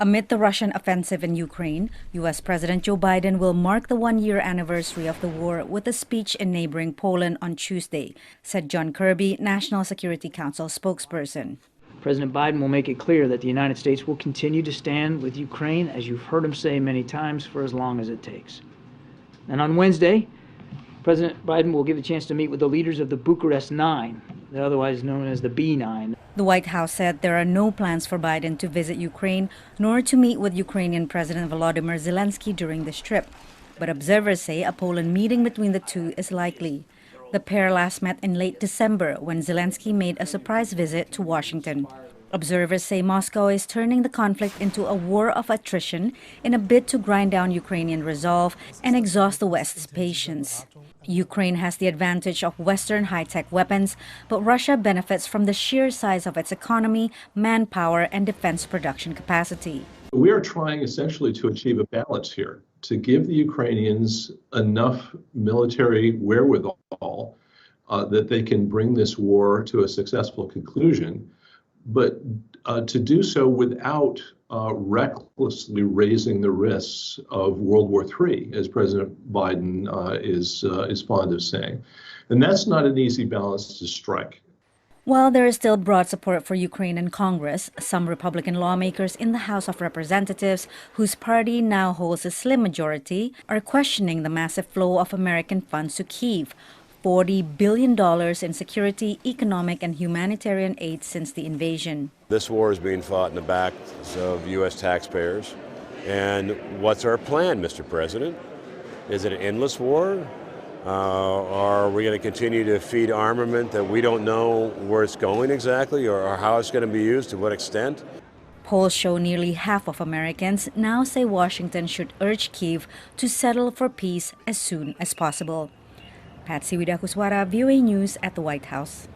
Amid the Russian offensive in Ukraine, U.S. President Joe Biden will mark the one-year anniversary of the war with a speech in neighboring Poland on Tuesday, said John Kirby, National Security Council spokesperson. President Biden will make it clear that the United States will continue to stand with Ukraine, as you've heard him say many times, for as long as it takes. And on Wednesday, President Biden will give a chance to meet with the leaders of the Bucharest Nine, otherwise known as the B9. The White House said there are no plans for Biden to visit Ukraine nor to meet with Ukrainian President Volodymyr Zelensky during this trip. But observers say a Poland meeting between the two is likely. The pair last met in late December when Zelensky made a surprise visit to Washington. Observers say Moscow is turning the conflict into a war of attrition in a bid to grind down Ukrainian resolve and exhaust the West's patience. Ukraine has the advantage of Western high-tech weapons, but Russia benefits from the sheer size of its economy, manpower, and defense production capacity. We are trying essentially to achieve a balance here, to give the Ukrainians enough military wherewithal that they can bring this war to a successful conclusion, but to do so without recklessly raising the risks of World War III, as President Biden is fond of saying. And that's not an easy balance to strike. While there is still broad support for Ukraine in Congress, some Republican lawmakers in the House of Representatives, whose party now holds a slim majority, are questioning the massive flow of American funds to Kyiv. $40 billion in security, economic, and humanitarian aid since the invasion. This war is being fought in the backs of U.S. taxpayers. And what's our plan, Mr. President? Is it an endless war? Are we going to continue to feed armament that we don't know where it's going exactly or how it's going to be used, to what extent? Polls show nearly half of Americans now say Washington should urge Kyiv to settle for peace as soon as possible. Patsy Widakuswara, VOA News at the White House.